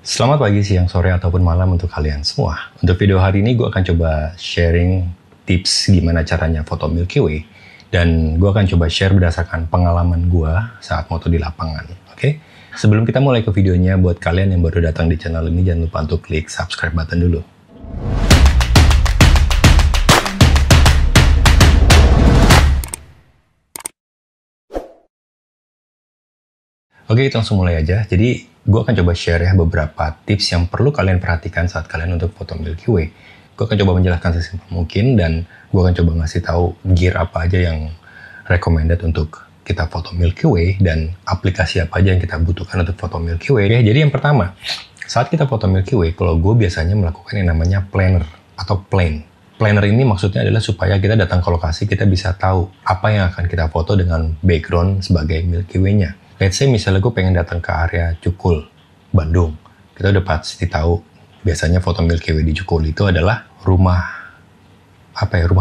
Selamat pagi, siang, sore, ataupun malam untuk kalian semua. Untuk video hari ini gue akan coba sharing tips gimana caranya foto Milky Way. Dan gue akan coba share berdasarkan pengalaman gue saat foto di lapangan. Oke? Sebelum kita mulai ke videonya, buat kalian yang baru datang di channel ini, jangan lupa untuk klik subscribe button dulu. Oke, kita langsung mulai aja. Jadi, gue akan coba share ya beberapa tips yang perlu kalian perhatikan saat kalian untuk foto Milky Way. Gue akan coba menjelaskan sesimpel mungkin dan gue akan coba ngasih tahu gear apa aja yang recommended untuk kita foto Milky Way dan aplikasi apa aja yang kita butuhkan untuk foto Milky Way. Ya, jadi yang pertama, saat kita foto Milky Way, kalau gue biasanya melakukan yang namanya planner atau plane. Planner ini maksudnya adalah supaya kita datang ke lokasi, kita bisa tahu apa yang akan kita foto dengan background sebagai Milky Way-nya. Let's say misalnya gue pengen datang ke area Cukul, Bandung. Kita udah pasti tahu biasanya foto Milky Way di Cukul itu adalah rumah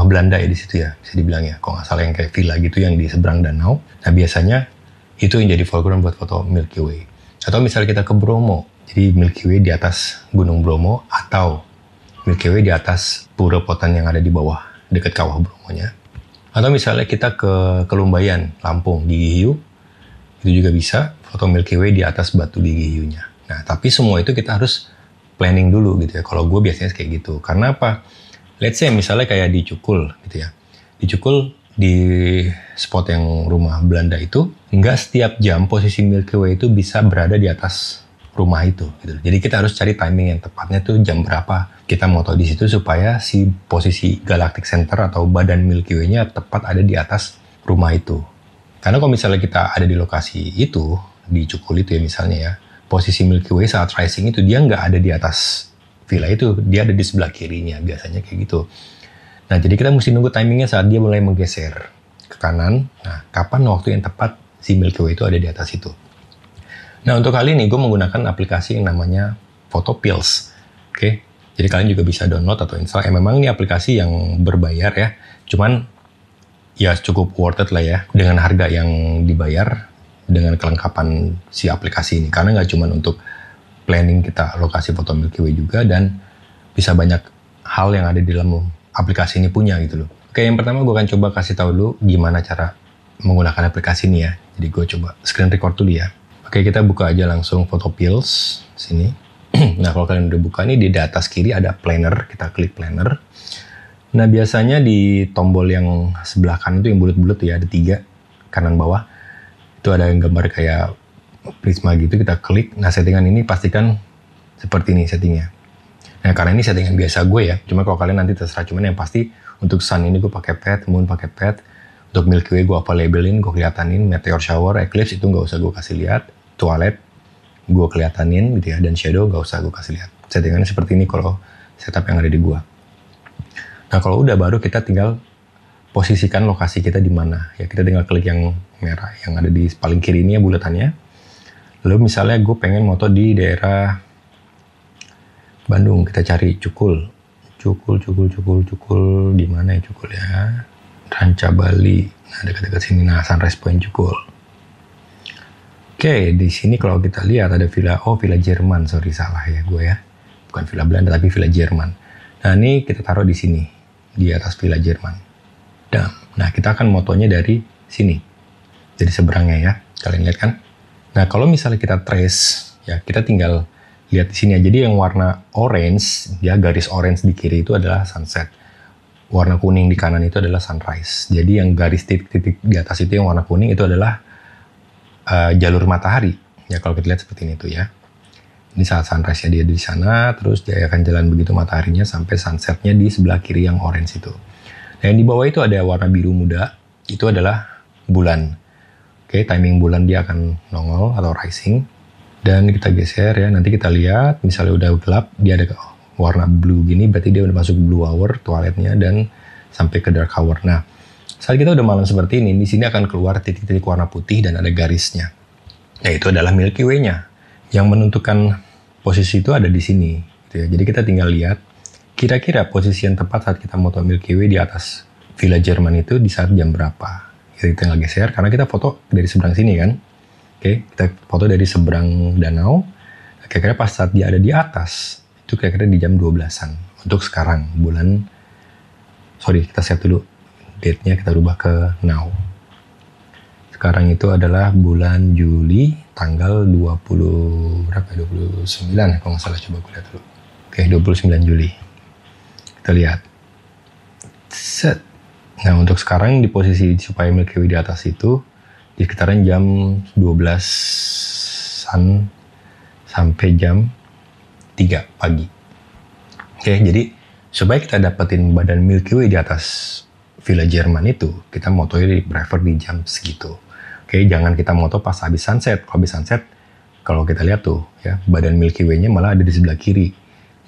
Belanda ya di situ ya, bisa dibilang ya. Kalau nggak salah yang kayak villa gitu yang di seberang danau. Nah biasanya itu yang jadi foreground buat foto Milky Way. Atau misalnya kita ke Bromo, jadi Milky Way di atas Gunung Bromo atau Milky Way di atas Pura Potan yang ada di bawah dekat kawah Bromonya. Atau misalnya kita ke Kelumbayan, Lampung, Gigi Hiu. Itu juga bisa foto Milky Way di atas batu Gigi Hiunya. Nah, tapi semua itu kita harus planning dulu gitu ya. Kalau gue biasanya kayak gitu. Karena apa? Let's say misalnya kayak di Cukul gitu ya. Di Cukul, di spot yang rumah Belanda itu, nggak setiap jam posisi Milky Way itu bisa berada di atas rumah itu. Gitu. Jadi kita harus cari timing yang tepatnya tuh jam berapa kita mau tahu di situ supaya si posisi Galactic Center atau badan Milky Way-nya tepat ada di atas rumah itu. Karena kalau misalnya kita ada di lokasi itu, di Cukul itu ya misalnya ya, posisi Milky Way saat rising itu dia nggak ada di atas villa itu, dia ada di sebelah kirinya, biasanya kayak gitu. Nah, jadi kita mesti nunggu timingnya saat dia mulai menggeser ke kanan. Nah, kapan waktu yang tepat si Milky Way itu ada di atas itu. Nah, untuk kali ini gue menggunakan aplikasi yang namanya Photopills. Oke, jadi kalian juga bisa download atau install. Memang ini aplikasi yang berbayar ya, cuman ya cukup worth it lah ya dengan harga yang dibayar dengan kelengkapan si aplikasi ini, karena nggak cuma untuk planning kita lokasi foto Milky Way juga, dan bisa banyak hal yang ada di dalam aplikasi ini punya gitu loh. Oke, yang pertama gue akan coba kasih tahu dulu gimana cara menggunakan aplikasi ini ya. Jadi gue coba screen record dulu ya. Oke, kita buka aja langsung Photopills sini. Nah, kalau kalian udah buka nih, di atas kiri ada planner, kita klik planner. Nah, biasanya di tombol yang sebelah kanan itu yang bulat-bulat ya, ada 3, kanan bawah. Itu ada yang gambar kayak prisma gitu, kita klik. Nah, settingan ini pastikan seperti ini settingnya. Nah, karena ini settingan biasa gue ya, cuma kalau kalian nanti terserah. Cuman yang pasti untuk sun ini gue pakai pad, moon pakai pad. Untuk Milky Way gue apa labelin, gue kelihatanin. Meteor shower, eclipse itu nggak usah gue kasih lihat. Twilight gue kelihatanin gitu ya, dan shadow nggak usah gue kasih lihat. Settingannya seperti ini kalau setup yang ada di gue. Nah, kalau udah baru kita tinggal posisikan lokasi kita di mana. Ya, kita tinggal klik yang merah yang ada di paling kiri ini ya, bulatannya. Lalu misalnya gue pengen moto di daerah Bandung, kita cari Cukul. Cukul di mana ya Cukul ya? Ranca Bali. Nah, dekat-dekat sini. Nah, Sunrise Point Cukul. Oke, di sini kalau kita lihat ada villa Jerman. Sorry, salah ya gue ya. Bukan villa Belanda tapi villa Jerman. Nah, ini kita taruh di sini, di atas villa Jerman. Nah, kita akan motonya dari sini, dari seberangnya ya. Kalian lihat kan? Nah, kalau misalnya kita trace, ya kita tinggal lihat di sini ya. Jadi yang warna orange, ya garis orange di kiri itu adalah sunset. Warna kuning di kanan itu adalah sunrise. Jadi yang garis titik-titik di atas itu yang warna kuning itu adalah jalur matahari. Ya kalau kita lihat seperti ini tuh ya. Ini saat sunrise-nya dia di sana, terus dia akan jalan begitu mataharinya sampai sunset-nya di sebelah kiri yang orange itu. Nah, yang di bawah itu ada warna biru muda, itu adalah bulan. Oke, timing bulan dia akan nongol atau rising. Dan kita geser ya, nanti kita lihat, misalnya udah gelap, dia ada warna blue gini, berarti dia udah masuk blue hour, twilight-nya, dan sampai ke dark hour. Nah, saat kita udah malam seperti ini, di sini akan keluar titik-titik warna putih dan ada garisnya. Nah, itu adalah Milky Way-nya. Yang menentukan posisi itu ada di sini. Gitu ya. Jadi kita tinggal lihat kira-kira posisi yang tepat saat kita foto Milky Way di atas Villa Jerman itu di saat jam berapa. Kita tinggal geser karena kita foto dari seberang sini kan. Oke, kita foto dari seberang danau. Kira-kira pas saat dia ada di atas, itu kira-kira di jam 12-an. Untuk sekarang, kita save dulu. Date-nya kita rubah ke now. Sekarang itu adalah bulan Juli, tanggal 29 ya, kalau nggak salah, coba gue lihat dulu. Oke, 29 Juli. Kita lihat. Set. Nah, untuk sekarang di posisi supaya Milky Way di atas itu, di sekitaran jam 12-an sampai jam 3 pagi. Oke, jadi supaya kita dapetin badan Milky Way di atas Villa Jerman itu, kita motonya prefer di jam segitu. Oke, jangan kita moto pas habis sunset. Kalau habis sunset, kalau kita lihat tuh, ya, badan Milky Way-nya malah ada di sebelah kiri,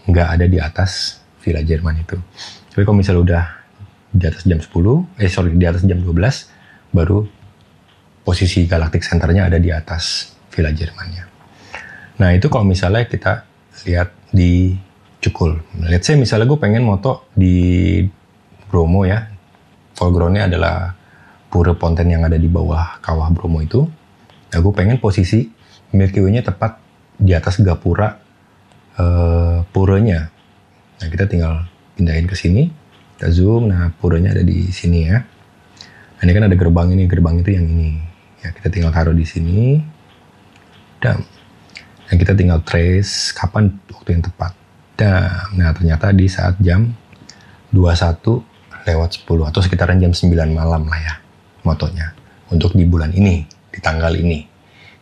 nggak ada di atas Villa Jerman itu. Tapi kalau misalnya udah di atas jam 10, di atas jam 12, baru posisi galactic center-nya ada di atas Villa Jerman-nya. Nah, itu kalau misalnya kita lihat di Cukul. Let's say misalnya gue pengen moto di Bromo ya, foreground-nya adalah Pura Ponten yang ada di bawah kawah Bromo itu. Nah, gue pengen posisi Milky Way-nya tepat di atas gapura puranya. Nah, kita tinggal pindahin ke sini, kita zoom. Nah, puranya ada di sini ya. Nah, ini kan ada gerbang ini, gerbang itu yang ini. Ya, kita tinggal taruh di sini. Dan kita tinggal trace kapan waktu yang tepat. Nah, ternyata di saat jam 21:10 atau sekitaran jam 9 malam lah ya motonya. Untuk di bulan ini, di tanggal ini.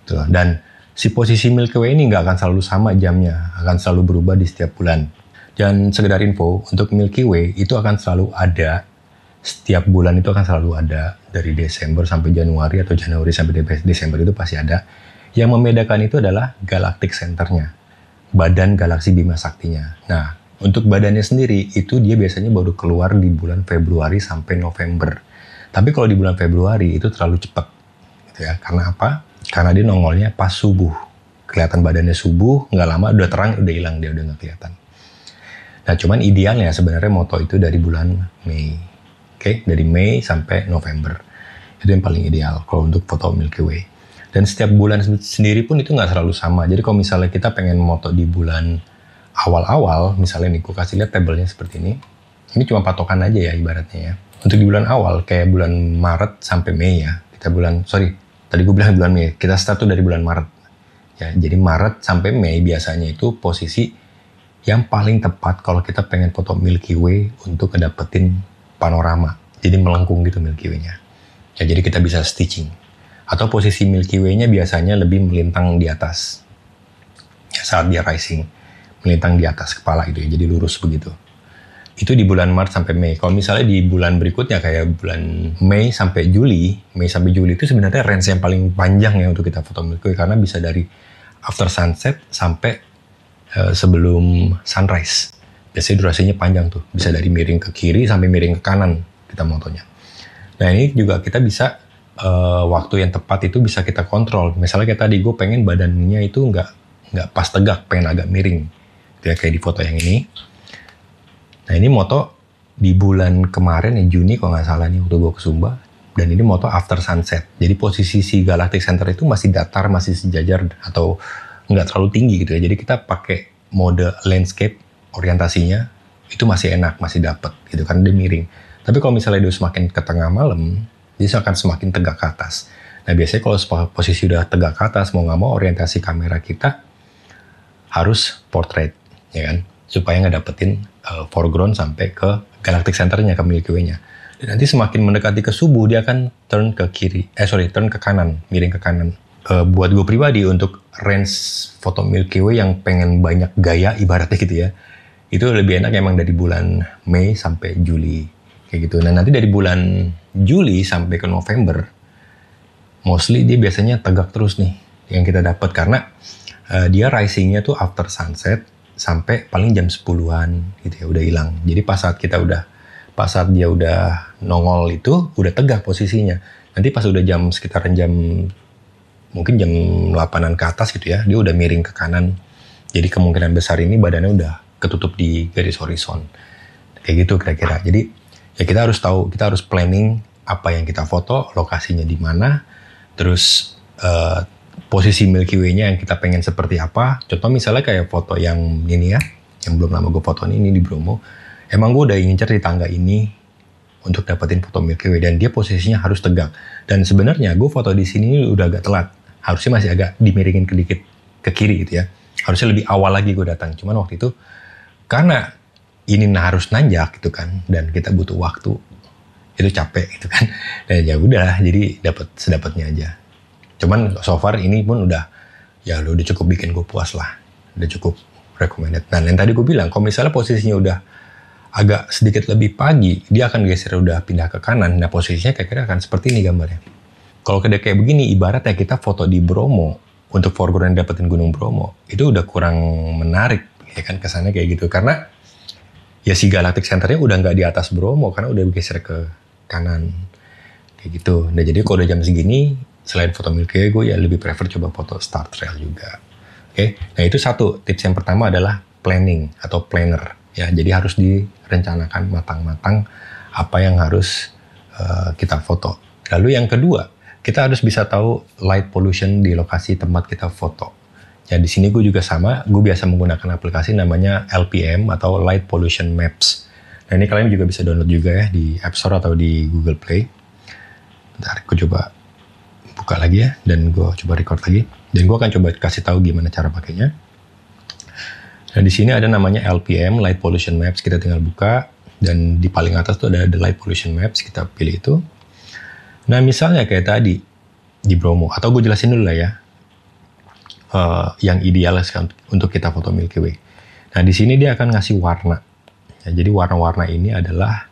Gitu. Dan si posisi Milky Way ini nggak akan selalu sama jamnya, akan selalu berubah di setiap bulan. Dan sekedar info, untuk Milky Way itu akan selalu ada, setiap bulan itu akan selalu ada, dari Desember sampai Januari atau Januari sampai Desember itu pasti ada. Yang membedakan itu adalah galactic center-nya, badan galaksi Bima Saktinya. Nah, untuk badannya sendiri, itu dia biasanya baru keluar di bulan Februari sampai November. Tapi kalau di bulan Februari itu terlalu cepat, gitu ya. Karena apa? Karena dia nongolnya pas subuh. Kelihatan badannya subuh, nggak lama udah terang, udah hilang, dia udah nggak kelihatan. Nah, cuman idealnya sebenarnya moto itu dari bulan Mei. Oke, dari Mei sampai November. Itu yang paling ideal kalau untuk foto Milky Way. Dan setiap bulan sendiri pun itu nggak selalu sama. Jadi kalau misalnya kita pengen moto di bulan awal-awal, misalnya nih, gue kasih lihat tabelnya seperti ini. Ini cuma patokan aja ya ibaratnya ya. Untuk di bulan awal, kayak bulan Maret sampai Mei ya. Tadi gue bilang bulan Mei. Kita start tuh dari bulan Maret. Ya, jadi Maret sampai Mei biasanya itu posisi yang paling tepat kalau kita pengen foto Milky Way untuk kedapetin panorama. Jadi melengkung gitu Milky Way-nya. Ya, jadi kita bisa stitching. Atau posisi Milky Way-nya biasanya lebih melintang di atas. Ya, saat dia rising. Melintang di atas kepala itu ya, jadi lurus begitu. Itu di bulan Maret sampai Mei. Kalau misalnya di bulan berikutnya kayak bulan Mei sampai Juli itu sebenarnya range yang paling panjang ya untuk kita foto Milky Way, karena bisa dari after sunset sampai sebelum sunrise. Biasanya durasinya panjang tuh, bisa dari miring ke kiri sampai miring ke kanan kita motonya. Nah, ini juga kita bisa waktu yang tepat itu bisa kita kontrol. Misalnya kayak tadi gue pengen badannya itu nggak pas tegak, pengen agak miring. Kayak di foto yang ini. Nah, ini moto di bulan kemarin ya, Juni kalau nggak salah nih, waktu gue ke Sumba. Dan ini moto after sunset. Jadi posisi si galactic center itu masih datar, masih sejajar atau nggak terlalu tinggi gitu ya. Jadi kita pakai mode landscape, orientasinya itu masih enak, masih dapet gitu kan, dia miring. Tapi kalau misalnya dia semakin ke tengah malam, dia akan semakin tegak ke atas. Nah, biasanya kalau posisi udah tegak ke atas, mau nggak mau orientasi kamera kita harus portrait, ya kan? Supaya nggak dapetin foreground sampai ke galactic center-nya, ke Milky Way-nya. Dan nanti semakin mendekati ke subuh, dia akan turn ke kanan, miring ke kanan. Buat gue pribadi, untuk range foto Milky Way yang pengen banyak gaya, ibaratnya gitu ya, itu lebih enak emang dari bulan Mei sampai Juli, kayak gitu. Nah, nanti dari bulan Juli sampai ke November, mostly dia biasanya tegak terus nih, yang kita dapat, karena dia rising-nya tuh after sunset, sampai paling jam 10-an gitu ya, udah hilang. Jadi pas saat dia udah nongol itu udah tegak posisinya. Nanti pas udah sekitaran mungkin jam 8-an ke atas gitu ya, dia udah miring ke kanan. Jadi kemungkinan besar ini badannya udah ketutup di garis horizon. Kayak gitu kira-kira. Jadi ya kita harus tahu, kita harus planning apa yang kita foto, lokasinya di mana, terus posisi Milky Way-nya yang kita pengen seperti apa. Contoh misalnya kayak foto yang ini ya, yang belum lama gue foto ini di Bromo. Emang gue udah ngincer di tangga ini untuk dapetin foto Milky Way, dan dia posisinya harus tegak. Dan sebenarnya gue foto di sini udah agak telat, harusnya masih agak dimiringin sedikit ke kiri gitu ya. Harusnya lebih awal lagi gue datang. Cuman waktu itu karena ini harus nanjak gitu kan, dan kita butuh waktu, itu capek gitu kan. Dan ya udah, jadi dapat sedapatnya aja. Cuman so far ini pun udah cukup bikin gue puas lah, udah cukup recommended. Nah, yang tadi gue bilang, kalau misalnya posisinya udah agak sedikit lebih pagi, dia akan geser udah pindah ke kanan. Nah, posisinya kira-kira akan seperti ini gambarnya. Kalau kayak begini, ibaratnya kita foto di Bromo untuk foreground dapetin Gunung Bromo, itu udah kurang menarik, ya kan, kesannya kayak gitu. Karena ya si galactic centernya udah nggak di atas Bromo, karena udah geser ke kanan, kayak gitu. Nah, jadi kalau udah jam segini, selain foto Milky Way, gue ya lebih prefer coba foto star trail juga. Oke, nah itu satu. Tips yang pertama adalah planning atau planner. Ya, jadi harus direncanakan matang-matang apa yang harus kita foto. Lalu yang kedua, kita harus bisa tahu light pollution di lokasi tempat kita foto. Ya, di sini gue juga sama, gue biasa menggunakan aplikasi namanya LPM atau Light Pollution Maps. Nah, ini kalian juga bisa download juga ya di App Store atau di Google Play. Bentar, gue coba buka lagi ya, dan gue coba record lagi. Dan gue akan coba kasih tahu gimana cara pakainya. Nah, di sini ada namanya LPM, Light Pollution Maps. Kita tinggal buka, dan di paling atas tuh ada The Light Pollution Maps. Kita pilih itu. Nah, misalnya kayak tadi di Bromo, atau gue jelasin dulu lah ya, yang ideal untuk kita foto Milky Way. Nah, di sini dia akan ngasih warna. Ya, jadi warna-warna ini adalah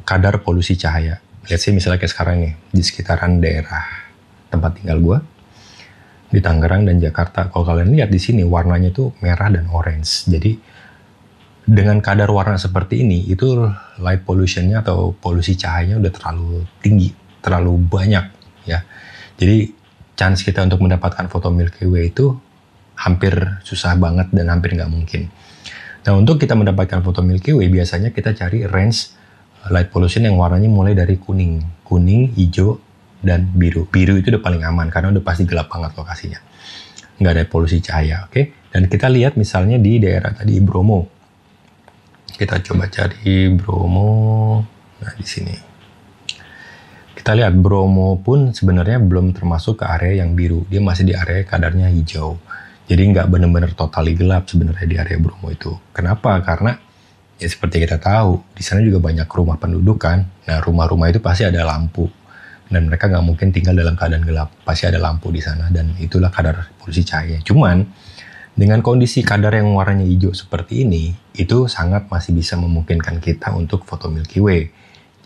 kadar polusi cahaya. Let's say misalnya kayak sekarang nih, di sekitaran daerah tempat tinggal gue, di Tangerang dan Jakarta. Kalau kalian lihat di sini warnanya itu merah dan orange. Jadi dengan kadar warna seperti ini, itu light pollution-nya atau polusi cahayanya udah terlalu tinggi, terlalu banyak ya. Jadi chance kita untuk mendapatkan foto Milky Way itu hampir susah banget dan hampir nggak mungkin. Nah, untuk kita mendapatkan foto Milky Way, biasanya kita cari range light pollution yang warnanya mulai dari kuning, hijau, dan biru. Biru itu udah paling aman karena udah pasti gelap banget lokasinya. Nggak ada polusi cahaya, oke? Dan kita lihat misalnya di daerah tadi Bromo. Kita coba cari Bromo. Nah, di sini. Kita lihat Bromo pun sebenarnya belum termasuk ke area yang biru. Dia masih di area kadarnya hijau. Jadi nggak benar-benar totally gelap sebenarnya di area Bromo itu. Kenapa? Karena ya seperti kita tahu, di sana juga banyak rumah penduduk kan. Nah, rumah-rumah itu pasti ada lampu. Dan mereka nggak mungkin tinggal dalam keadaan gelap. Pasti ada lampu di sana, dan itulah kadar polusi cahaya. Cuman, dengan kondisi kadar yang warnanya hijau seperti ini, itu sangat masih bisa memungkinkan kita untuk foto Milky Way.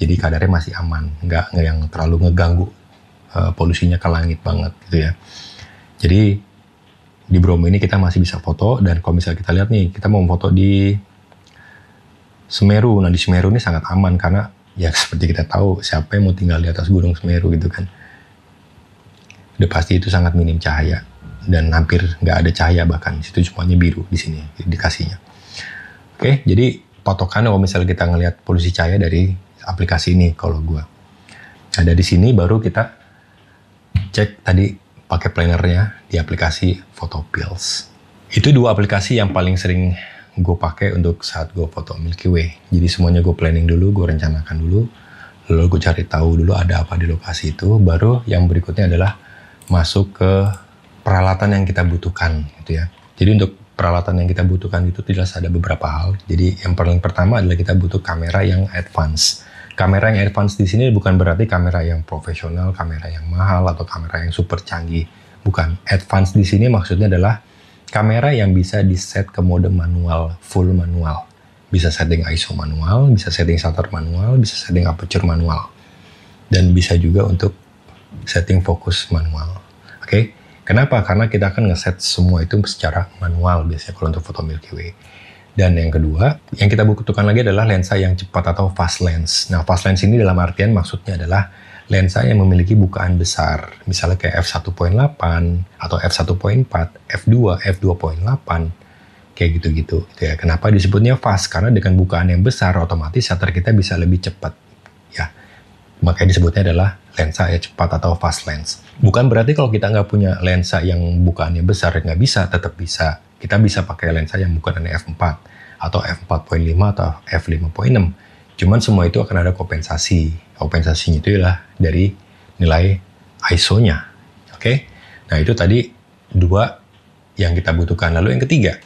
Jadi kadarnya masih aman, nggak yang terlalu ngeganggu polusinya ke langit banget gitu ya. Jadi, di Bromo ini kita masih bisa foto, dan kalau misalnya kita lihat nih, kita mau foto di Semeru. Nah, di Semeru ini sangat aman karena ya seperti kita tahu, siapa yang mau tinggal di atas Gunung Semeru gitu kan. Udah pasti itu sangat minim cahaya, dan hampir nggak ada cahaya, bahkan situ semuanya biru di sini dikasihnya. Oke, jadi patokan kalau misalnya kita ngelihat polusi cahaya dari aplikasi ini kalau gua. Nah, dari sini baru kita cek tadi pakai plannernya di aplikasi Photopills. Itu dua aplikasi yang paling sering gue pakai untuk saat gue foto Milky Way. Jadi semuanya gue planning dulu, gue rencanakan dulu, lalu gue cari tahu dulu ada apa di lokasi itu. Baru yang berikutnya adalah masuk ke peralatan yang kita butuhkan gitu ya. Jadi untuk peralatan yang kita butuhkan itu jelas ada beberapa hal. Jadi yang paling pertama adalah kita butuh kamera yang advance. Kamera yang advance di sini bukan berarti kamera yang profesional, kamera yang mahal, atau kamera yang super canggih. Bukan. Advance di sini maksudnya adalah kamera yang bisa di-set ke mode manual, full manual. Bisa setting ISO manual, bisa setting shutter manual, bisa setting aperture manual. Dan bisa juga untuk setting fokus manual. Oke? Kenapa? Karena kita akan ngeset semua itu secara manual biasanya kalau untuk foto Milky Way. Dan yang kedua, yang kita butuhkan lagi adalah lensa yang cepat atau fast lens. Nah, fast lens ini dalam artian maksudnya adalah lensa yang memiliki bukaan besar, misalnya kayak f1.8 atau f1.4, f2, f2.8, kayak gitu-gitu. Ya, kenapa disebutnya fast? Karena dengan bukaan yang besar, otomatis shutter kita bisa lebih cepat. Ya, Makanya disebutnya adalah lensa yang cepat atau fast lens. Bukan berarti kalau kita nggak punya lensa yang bukaannya besar, nggak bisa, tetap bisa. Kita bisa pakai lensa yang bukannya f4, atau f4.5 atau f5.6. Cuman semua itu akan ada kompensasi. Kompensasinya itu adalah dari nilai ISO-nya. Oke? Nah, itu tadi 2 yang kita butuhkan. Lalu yang ketiga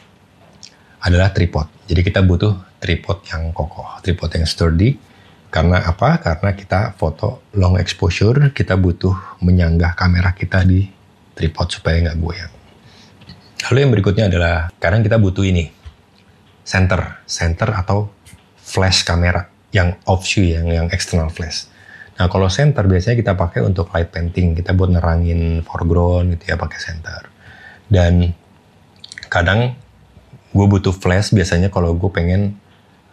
adalah tripod. Jadi kita butuh tripod yang kokoh, tripod yang sturdy. Karena apa? Karena kita foto long exposure, kita butuh menyanggah kamera kita di tripod supaya nggak goyang. Lalu yang berikutnya adalah, kadang kita butuh ini, center atau flash kamera yang off view, yang external flash. Nah, kalau center biasanya kita pakai untuk light painting, kita buat nerangin foreground gitu ya, pakai center. Dan kadang gue butuh flash biasanya kalau gue pengen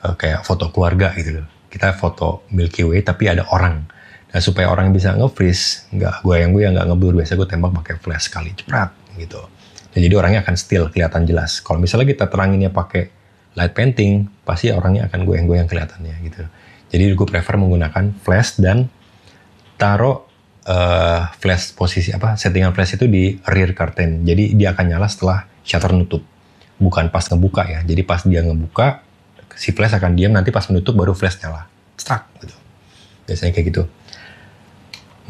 kayak foto keluarga gitu loh. Kita foto Milky Way tapi ada orang. Nah, supaya orang bisa nge-freeze, nggak goyang-goyang, nggak ngeblur, biasa gue tembak pakai flash sekali, ceprat gitu. Nah, jadi orangnya akan still, kelihatan jelas. Kalau misalnya kita teranginnya pakai light painting, pasti orangnya akan goyang-goyang kelihatannya gitu. Jadi gue prefer menggunakan flash dan taruh flash posisi settingan flash itu di rear curtain. Jadi dia akan nyala setelah shutter nutup, bukan pas ngebuka ya. Jadi pas dia ngebuka, si flash akan diam, nanti pas menutup baru flash nyala. Strak gitu. Biasanya kayak gitu.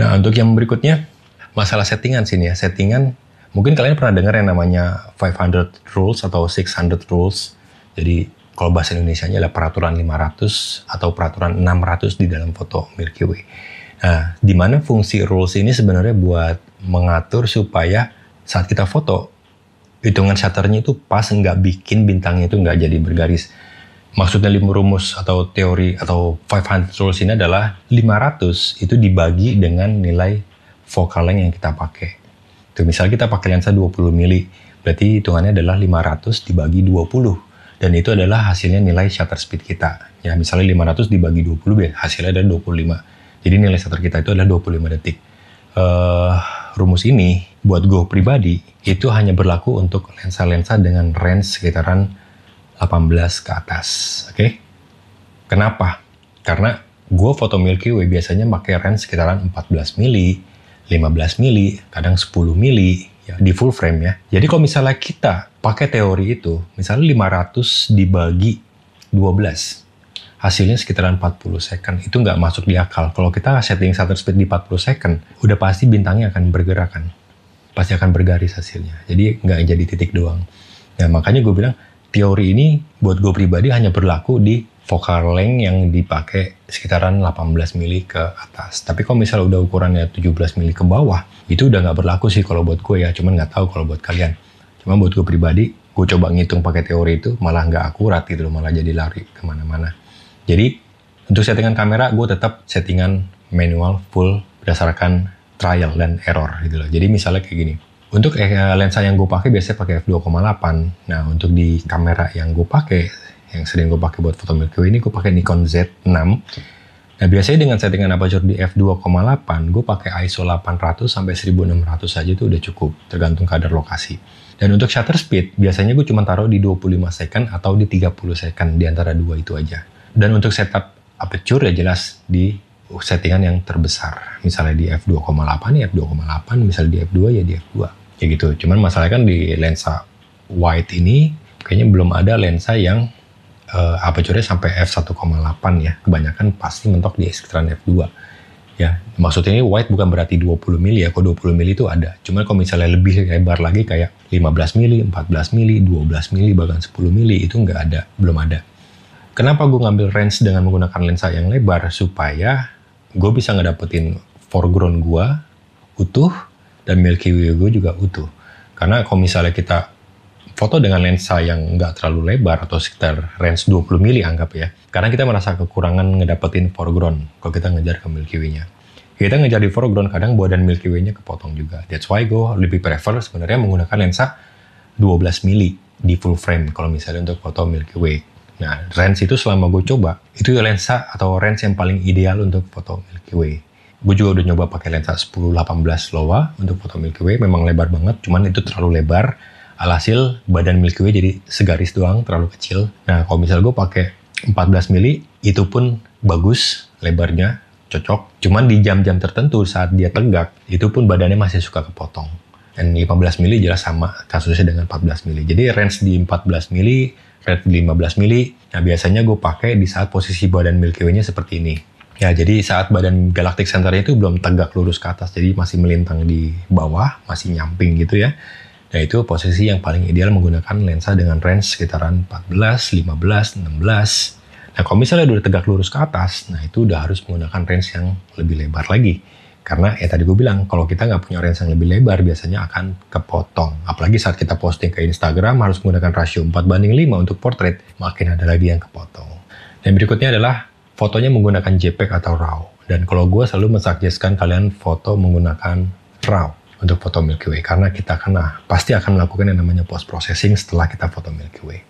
Nah, untuk yang berikutnya, masalah settingan sini ya. Settingan, mungkin kalian pernah dengar yang namanya 500 rules atau 600 rules. Jadi, kalau bahasa Indonesianya adalah peraturan 500 atau peraturan 600 di dalam foto Milky Way. Nah, di mana fungsi rules ini sebenarnya buat mengatur supaya saat kita foto, hitungan shutternya itu pas, nggak bikin bintangnya itu nggak jadi bergaris. Maksudnya rumus atau teori atau 500 rules ini adalah 500 itu dibagi dengan nilai focal length yang kita pakai. Tuh, misalnya kita pakai lensa 20 mili, berarti hitungannya adalah 500 dibagi 20. Dan itu adalah hasilnya nilai shutter speed kita. Ya, misalnya 500 dibagi 20, hasilnya adalah 25. Jadi nilai shutter kita itu adalah 25 detik. Rumus ini buat gue pribadi itu hanya berlaku untuk lensa-lensa dengan range sekitaran 18 ke atas, oke? Kenapa? Karena gue foto Milky Way biasanya pakai range sekitaran 14 mili, 15 mili, kadang 10 mili, ya, di full frame ya. Jadi kalau misalnya kita pakai teori itu, misalnya 500 dibagi 12, hasilnya sekitaran 40 second, itu nggak masuk di akal. Kalau kita setting shutter speed di 40 second, udah pasti bintangnya akan bergerakan. Pasti akan bergaris hasilnya. Jadi nggak jadi titik doang. Nah, makanya gue bilang, teori ini buat gue pribadi hanya berlaku di focal length yang dipakai sekitaran 18 mili ke atas. Tapi kalau misalnya udah ukurannya 17 mili ke bawah, itu udah nggak berlaku sih kalau buat gue ya. Cuman nggak tahu kalau buat kalian. Cuman buat gue pribadi, gue coba ngitung pakai teori itu malah nggak akurat gitu loh, malah jadi lari kemana-mana. Jadi untuk settingan kamera, gue tetap settingan manual full berdasarkan trial dan error gitu loh. Jadi misalnya kayak gini. Untuk lensa yang gue pakai biasanya pakai f2.8. Nah, untuk di kamera yang gue pakai, yang sering gue pakai buat foto Milky Way ini, gue pakai Nikon Z6. Nah, biasanya dengan settingan aperture di f2.8, gue pakai ISO 800 sampai 1600 saja itu udah cukup, tergantung kadar lokasi. Dan untuk shutter speed, biasanya gue cuma taruh di 25 second atau di 30 second, di antara dua itu aja. Dan untuk setup aperture ya jelas di settingan yang terbesar. Misalnya di f2.8 ya f2.8, misalnya di f2 ya di f2. Ya gitu. Cuman masalahnya kan di lensa wide ini kayaknya belum ada lensa yang aperture-nya sampai f1.8 ya. Kebanyakan pasti mentok di sekitaran f2. Ya, maksudnya ini wide bukan berarti 20 mili ya. Kalau 20 mili itu ada. Cuman kalau misalnya lebih lebar lagi kayak 15 mili, 14 mili, 12 mili, bahkan 10 mili itu nggak ada, belum ada. Kenapa gue ngambil range dengan menggunakan lensa yang lebar? Supaya gue bisa ngedapetin foreground gue utuh dan Milky Way gue juga utuh. Karena kalau misalnya kita foto dengan lensa yang nggak terlalu lebar atau sekitar range 20 mili anggap ya, karena kita merasa kekurangan ngedapetin foreground kalau kita ngejar ke Milky Way-nya. Kita ngejar di foreground, kadang badan Milky Way-nya kepotong juga. That's why gue lebih prefer sebenarnya menggunakan lensa 12 mili di full frame kalau misalnya untuk foto Milky Way. Nah, range itu selama gue coba, itu lensa atau range yang paling ideal untuk foto Milky Way. Gue juga udah nyoba pakai lensa 10-18 Lowa untuk foto Milky Way, memang lebar banget, cuman itu terlalu lebar. Alhasil badan Milky Way jadi segaris doang, terlalu kecil. Nah, kalau misalnya gue pakai 14 mili, itu pun bagus lebarnya, cocok. Cuman di jam-jam tertentu saat dia tegak, itu pun badannya masih suka kepotong. Dan 15 mili jelas sama kasusnya dengan 14 mili. Jadi range di 14 mili, range di 15 mili. Nah biasanya gue pakai di saat posisi badan Milky Way-nya seperti ini. Ya jadi saat badan Galactic Center itu belum tegak lurus ke atas, jadi masih melintang di bawah, masih nyamping gitu ya. Nah itu posisi yang paling ideal menggunakan lensa dengan range sekitaran 14, 15, 16. Nah kalau misalnya udah tegak lurus ke atas, nah itu udah harus menggunakan range yang lebih lebar lagi. Karena ya tadi gue bilang, kalau kita nggak punya range yang lebih lebar, biasanya akan kepotong. Apalagi saat kita posting ke Instagram, harus menggunakan rasio 4:5 untuk portrait, makin ada lagi yang kepotong. Dan berikutnya adalah fotonya menggunakan JPEG atau RAW. Dan kalau gue selalu mensuggestkan kalian foto menggunakan RAW untuk foto Milky Way. Karena kita pasti akan melakukan yang namanya post-processing setelah kita foto Milky Way.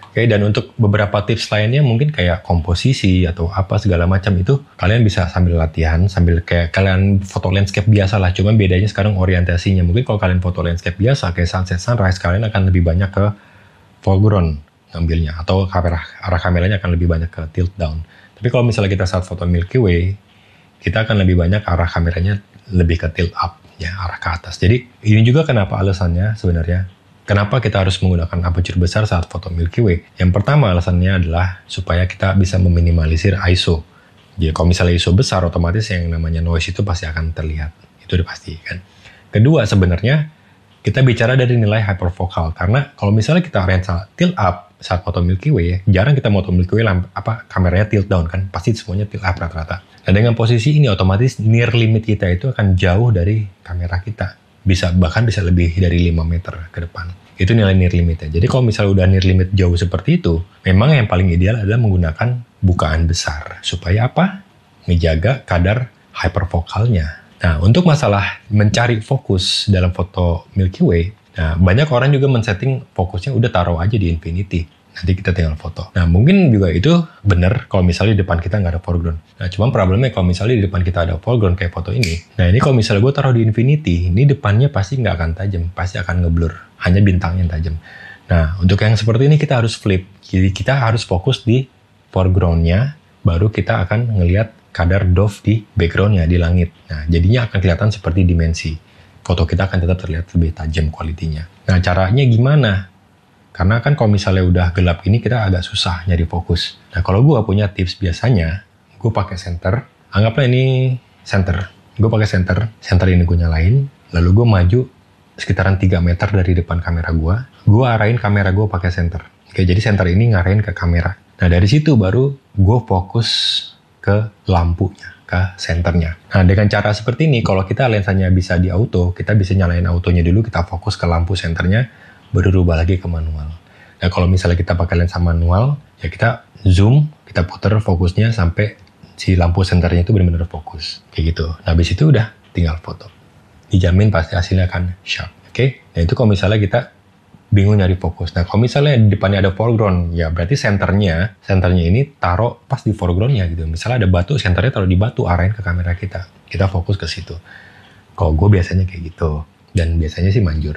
Oke, dan untuk beberapa tips lainnya mungkin kayak komposisi atau apa segala macam itu kalian bisa sambil latihan, sambil kayak kalian foto landscape biasa lah. Cuma bedanya sekarang orientasinya. Mungkin kalau kalian foto landscape biasa kayak sunset, sunrise, kalian akan lebih banyak ke foreground ngambilnya. Atau arah kameranya akan lebih banyak ke tilt down. Tapi kalau misalnya kita saat foto Milky Way, kita akan lebih banyak arah kameranya lebih ke tilt up, ya arah ke atas. Jadi ini juga kenapa alasannya sebenarnya. Kenapa kita harus menggunakan aperture besar saat foto Milky Way? Yang pertama alasannya adalah supaya kita bisa meminimalisir ISO. Jadi kalau misalnya ISO besar, otomatis yang namanya noise itu pasti akan terlihat. Itu udah pasti kan. Kedua sebenarnya kita bicara dari nilai hyperfocal. Karena kalau misalnya kita lensa tilt up saat foto Milky Way, jarang kita foto Milky Way kameranya tilt down kan. Pasti semuanya tilt up rata-rata. Dan dengan posisi ini otomatis near limit kita itu akan jauh dari kamera kita. Bahkan bisa lebih dari 5 meter ke depan. Itu nilai near limitnya. Jadi kalau misalnya udah near limit jauh seperti itu, memang yang paling ideal adalah menggunakan bukaan besar. Supaya apa? Menjaga kadar hyperfokalnya. Nah, untuk masalah mencari fokus dalam foto Milky Way, nah, banyak orang juga men-setting fokusnya udah taruh aja di infinity. Nanti kita tinggal foto. Nah, mungkin juga itu benar kalau misalnya di depan kita nggak ada foreground. Nah, cuma problemnya kalau misalnya di depan kita ada foreground kayak foto ini. Nah, ini kalau misalnya gue taruh di infinity, ini depannya pasti nggak akan tajam. Pasti akan ngeblur. Hanya bintangnya yang tajam. Nah, untuk yang seperti ini kita harus flip. Jadi kita harus fokus di foreground-nya, baru kita akan ngelihat kadar dove di background-nya, di langit. Nah, jadinya akan kelihatan seperti dimensi. Foto kita akan tetap terlihat lebih tajam kualitinya. Nah, caranya gimana? Karena kan kalau misalnya udah gelap ini kita agak susah nyari fokus. Nah kalau gue punya tips biasanya, gue pakai senter. Anggaplah ini senter. Gue pakai senter. Senter ini gue nyalain. Lalu gue maju sekitaran 3 meter dari depan kamera gue. Gue arahin kamera gue pakai senter. Oke, jadi senter ini ngarahin ke kamera. Nah dari situ baru gue fokus ke lampunya, ke senternya. Nah dengan cara seperti ini, kalau kita lensanya bisa di auto, kita bisa nyalain autonya dulu, kita fokus ke lampu senternya, baru rubah lagi ke manual. Nah kalau misalnya kita pakai lensa manual, ya kita zoom, kita putar fokusnya sampai si lampu senternya itu benar-benar fokus. Kayak gitu. Nah habis itu udah tinggal foto. Dijamin pasti hasilnya akan sharp. Oke? Nah itu kalau misalnya kita bingung nyari fokus. Nah kalau misalnya di depannya ada foreground, ya berarti senternya ini taruh pas di foregroundnya gitu. Misalnya ada batu, senternya taruh di batu, arahin ke kamera kita. Kita fokus ke situ. Kalau gue biasanya kayak gitu. Dan biasanya sih manjur.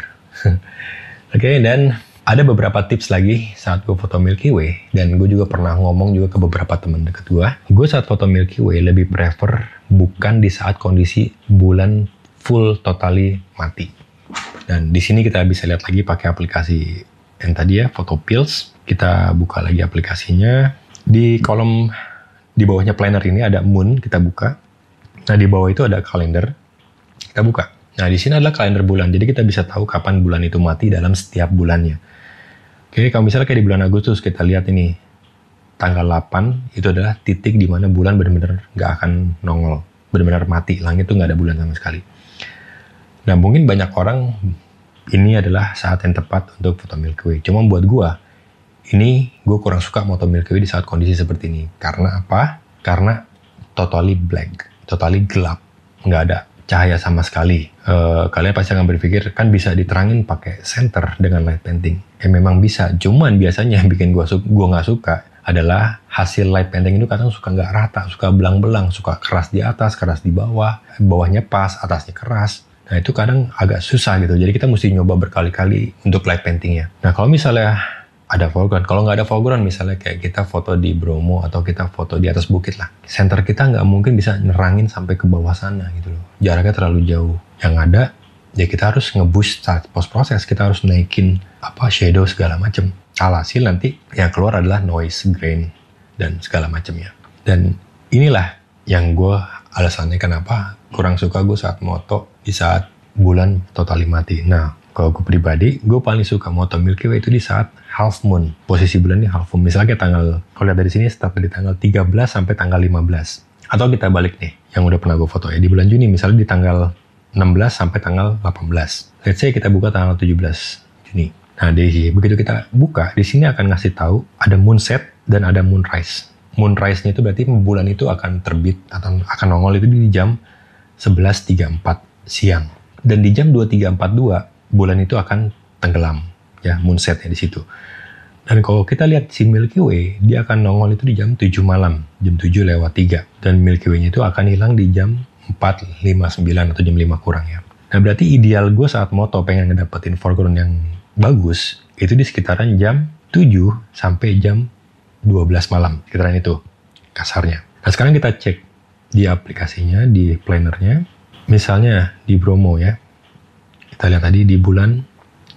Oke, dan ada beberapa tips lagi saat gue foto Milky Way, dan gue juga pernah ngomong juga ke beberapa teman dekat gue. Gue saat foto Milky Way lebih prefer bukan di saat kondisi bulan full totally mati. Dan di sini kita bisa lihat lagi pakai aplikasi yang tadi ya, Photopills. Kita buka lagi aplikasinya. Di kolom di bawahnya planner ini ada moon, kita buka. Nah di bawah itu ada kalender, kita buka. Nah, di sini adalah kalender bulan. Jadi kita bisa tahu kapan bulan itu mati dalam setiap bulannya. Oke, kalau misalnya kayak di bulan Agustus, kita lihat ini. Tanggal 8, itu adalah titik di mana bulan benar-benar nggak akan nongol. Benar-benar mati, langit itu nggak ada bulan sama sekali. Nah, mungkin banyak orang, ini adalah saat yang tepat untuk foto Milky Way. Cuma buat gue kurang suka foto Milky Way di saat kondisi seperti ini. Karena apa? Karena totally black, totally gelap. Nggak ada cahaya sama sekali. Kalian pasti akan berpikir kan bisa diterangin pakai center dengan light painting. Memang bisa, cuman biasanya yang bikin gue nggak suka adalah hasil light painting itu kadang suka nggak rata, suka belang-belang, suka keras di atas, keras di bawah, bawahnya pas, atasnya keras. Nah itu kadang agak susah gitu. Jadi kita mesti nyoba berkali-kali untuk light paintingnya. Nah kalau misalnya ada foreground. Kalau nggak ada foreground, misalnya kayak kita foto di Bromo atau kita foto di atas bukit lah, center kita nggak mungkin bisa nerangin sampai ke bawah sana gitu loh. Jaraknya terlalu jauh. Yang ada, ya kita harus nge-boost saat post-proses. Kita harus naikin shadow segala macam. Alhasil nanti yang keluar adalah noise, grain, dan segala macamnya. Dan inilah yang gue alasannya kenapa kurang suka gue saat moto di saat bulan totally mati. Nah, kalau gue pribadi, gue paling suka moto Milky Way itu di saat half moon. Posisi bulannya half moon. Misalnya kayak kalau lihat dari sini, start dari tanggal 13 sampai tanggal 15. Atau kita balik nih, yang udah pernah gue foto ya. Di bulan Juni, misalnya di tanggal 16 sampai tanggal 18. Let's say kita buka tanggal 17 Juni. Nah, begitu kita buka, di sini akan ngasih tahu ada moonset dan ada moonrise. Moonrise-nya itu berarti bulan itu akan terbit atau akan nongol itu di jam 11.34 siang. Dan di jam 23.42, bulan itu akan tenggelam, ya, moonsetnya di situ. Dan kalau kita lihat si Milky Way, dia akan nongol itu di jam 7 malam, jam 7:03. Dan Milky Way-nya itu akan hilang di jam 4:59 atau jam 5 kurang ya. Nah, berarti ideal gue saat moto pengen ngedapetin foreground yang bagus, itu di sekitaran jam 7 sampai jam 12 malam, sekitaran itu, kasarnya. Nah, sekarang kita cek di aplikasinya, di plannernya, misalnya di Bromo ya. Kita lihat tadi di bulan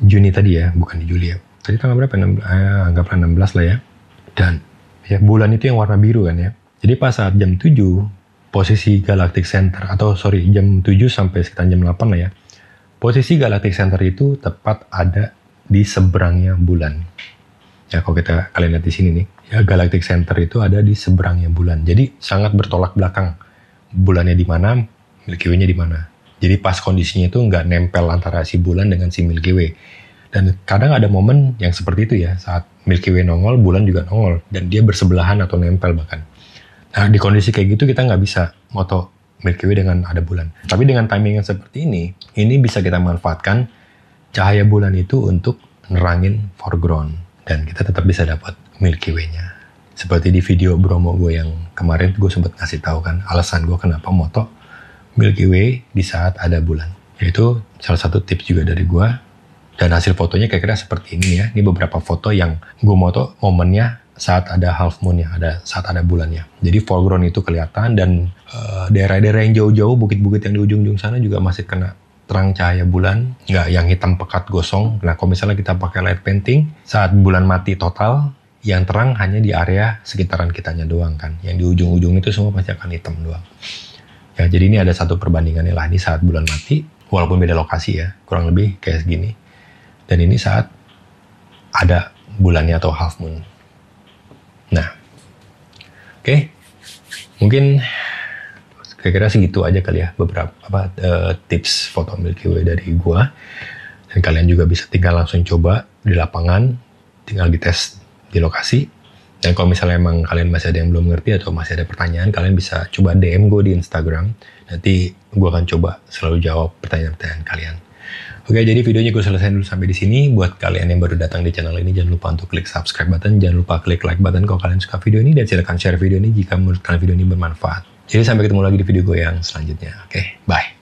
Juni tadi ya, bukan di Juli ya. Tadi tanggal berapa? Anggaplah 16 lah ya. Dan ya bulan itu yang warna biru kan ya. Jadi pas saat jam 7, posisi Galactic Center, jam 7 sampai sekitar jam 8 lah ya. Posisi Galactic Center itu tepat ada di seberangnya bulan. Ya, kalau kalian lihat di sini nih, ya Galactic Center itu ada di seberangnya bulan. Jadi sangat bertolak belakang. Bulannya di mana, Milky Way-nya di mana. Jadi pas kondisinya itu nggak nempel antara si bulan dengan si Milky Way. Dan kadang ada momen yang seperti itu ya, saat Milky Way nongol, bulan juga nongol. Dan dia bersebelahan atau nempel bahkan. Nah, di kondisi kayak gitu kita nggak bisa moto Milky Way dengan ada bulan. Tapi dengan timing yang seperti ini bisa kita manfaatkan cahaya bulan itu untuk nerangin foreground. Dan kita tetap bisa dapat Milky Way-nya. Seperti di video Bromo gue yang kemarin gue sempat ngasih tahu kan, alasan gue kenapa moto Milky Way di saat ada bulan. Yaitu salah satu tips juga dari gue. Dan hasil fotonya kira-kira seperti ini ya. Ini beberapa foto yang gue moto momennya saat ada half moon ya, saat ada bulannya. Jadi foreground itu kelihatan dan daerah-daerah yang jauh-jauh, bukit-bukit yang di ujung-ujung sana juga masih kena terang cahaya bulan. Nggak yang hitam pekat gosong. Nah, kalau misalnya kita pakai light painting, saat bulan mati total, yang terang hanya di area sekitaran kitanya doang kan. Yang di ujung-ujung itu semua pasti akan hitam doang. Ya, jadi ini ada satu perbandingannya lah. Ini saat bulan mati, walaupun beda lokasi ya, kurang lebih kayak segini. Dan ini saat ada bulannya atau half moon. Nah, oke. Mungkin kira-kira segitu aja kali ya beberapa tips foto Milky Way dari gua. Dan kalian juga bisa tinggal langsung coba di lapangan, tinggal dites di lokasi. Dan kalau misalnya emang kalian masih ada yang belum ngerti atau masih ada pertanyaan, kalian bisa coba DM gue di Instagram. Nanti gue akan coba selalu jawab pertanyaan-pertanyaan kalian. Oke, jadi videonya gue selesai dulu sampai di sini. Buat kalian yang baru datang di channel ini, jangan lupa untuk klik subscribe button, jangan lupa klik like button kalau kalian suka video ini, dan silakan share video ini jika menurut kalian video ini bermanfaat. Jadi sampai ketemu lagi di video gue yang selanjutnya. Oke, bye.